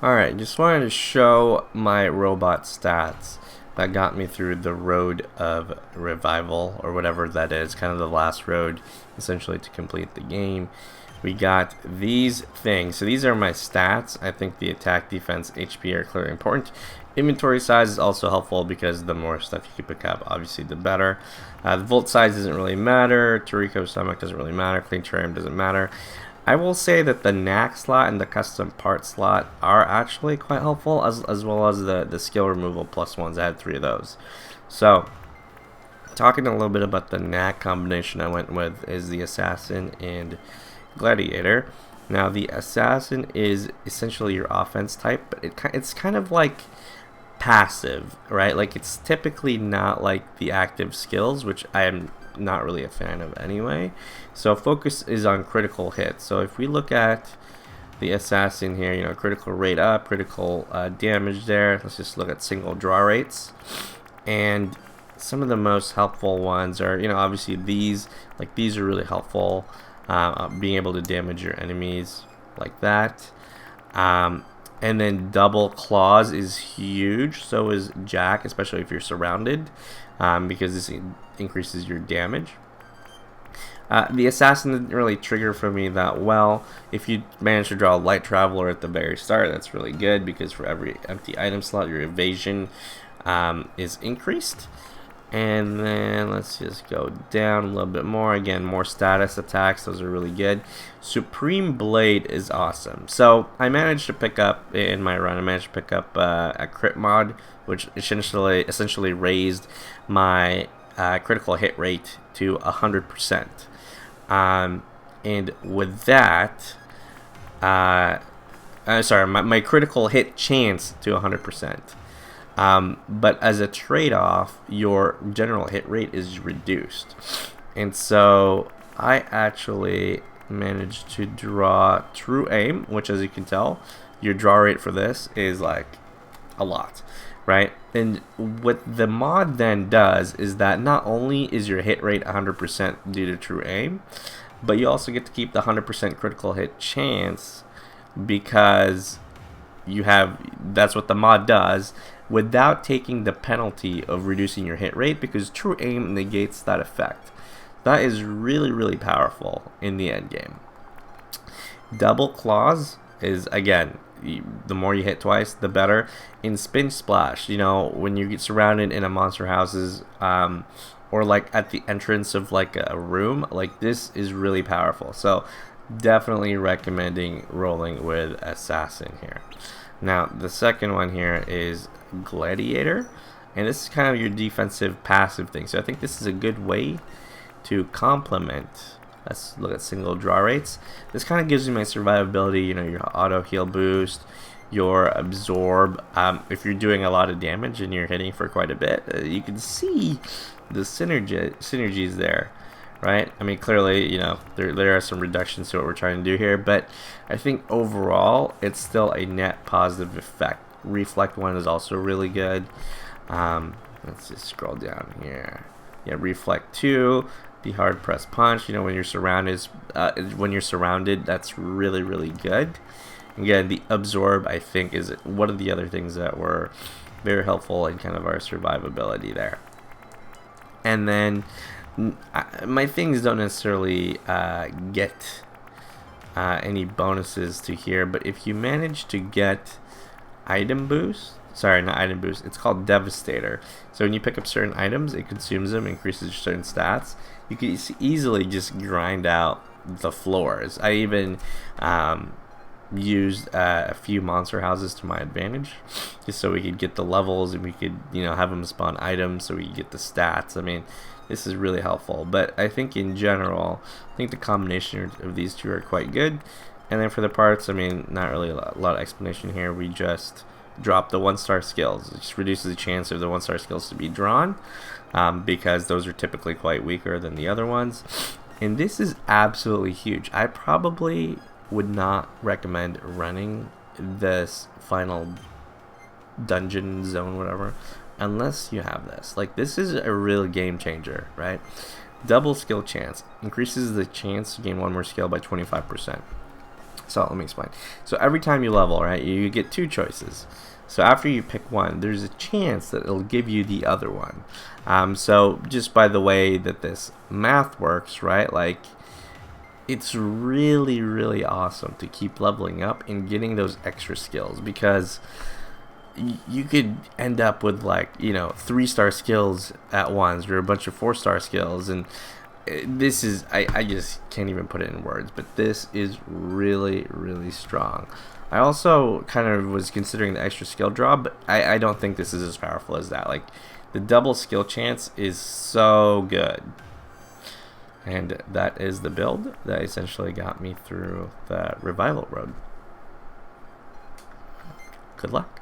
Alright, just wanted to show my robot stats that got me through the road of revival, or whatever that is, kind of the last road essentially to complete the game. We got these things. So these are my stats. I think the attack, defense, HP are clearly important. Inventory size is also helpful because the more stuff you can pick up, obviously the better. The volt size doesn't really matter. Toriko stomach doesn't really matter. Clean terrarium doesn't matter. I will say that the Knacks slot and the custom part slot are actually quite helpful, as well as the skill removal plus ones. I had 3 of those. So, talking a little bit about the Knack combination I went with is the Assassin and Gladiator. Now, the Assassin is essentially your offense type, but it's kind of like passive, right? Like, it's typically not like the active skills, which I am not really a fan of anyway. So focus is on critical hits. So if we look at the Assassin here, you know, critical rate up, critical damage there. Let's just look at single draw rates. And some of the most helpful ones are, you know, obviously these. Like, these are really helpful. Being able to damage your enemies like that. And then double claws is huge. So is Jack, especially if you're surrounded, because this increases your damage. The Assassin didn't really trigger for me that well. If you manage to draw a Light Traveler at the very start, that's really good, because for every empty item slot, your evasion is increased. And then let's just go down a little bit more. Again, more status attacks. Those are really good. Supreme Blade is awesome. So I managed to pick up a crit mod, which essentially raised my critical hit rate to 100%. And with that, my critical hit chance to 100%. But as a trade-off, your general hit rate is reduced. And so I actually managed to draw True Aim, which, as you can tell, your draw rate for this is like a lot, right? And what the mod then does is that not only is your hit rate 100% due to True Aim, but you also get to keep the 100% critical hit chance, because that's what the mod does, without taking the penalty of reducing your hit rate, because True Aim negates that effect. That is really, really powerful in the end game. Double Claws is, again, the more you hit twice, the better. In Spin Splash, you know, when you get surrounded in a monster houses, or like at the entrance of like a room, like, this is really powerful. So definitely recommending rolling with Assassin here. Now, the second one here is Gladiator, and this is kind of your defensive passive thing. So I think this is a good way to complement. Let's look at single draw rates. This kind of gives you my survivability, you know, your auto heal boost, your absorb. If you're doing a lot of damage and you're hitting for quite a bit, you can see the synergies there, right? I mean, clearly, you know, there are some reductions to what we're trying to do here, but I think overall it's still a net positive effect. Reflect 1 is also really good. Let's just scroll down here. Yeah, Reflect 2, the hard press punch. You know, when you're surrounded, that's really, really good. Again, the absorb, I think, is one of the other things that were very helpful in kind of our survivability there. And then my things don't necessarily get any bonuses to here, but if you manage to get item boost, sorry, not item boost, it's called Devastator. So when you pick up certain items, it consumes them, increases certain stats. You can easily just grind out the floors. I even used a few monster houses to my advantage, just so we could get the levels and we could, you know, have them spawn items so we could get the stats. I mean, this is really helpful. But I think in general, I think the combination of these two are quite good. And then for the parts, I mean, not really a lot of explanation here. We just drop the 1-star skills. It just reduces the chance of the 1-star skills to be drawn, because those are typically quite weaker than the other ones. And this is absolutely huge. I probably would not recommend running this final dungeon zone, whatever, unless you have this. Like, this is a real game changer, right? Double skill chance increases the chance to gain 1 more skill by 25%. So let me explain. So every time you level, right, you get two choices. So after you pick one, there's a chance that it'll give you the other one. So just by the way that this math works, right, like, it's really, really awesome to keep leveling up and getting those extra skills, because you could end up with, like, you know, 3-star skills at once or a bunch of 4-star skills, and this is, I just can't even put it in words, but this is really, really strong. I also kind of was considering the extra skill draw, but I don't think this is as powerful as that. Like, the double skill chance is so good. And that is the build that essentially got me through the revival road. Good luck.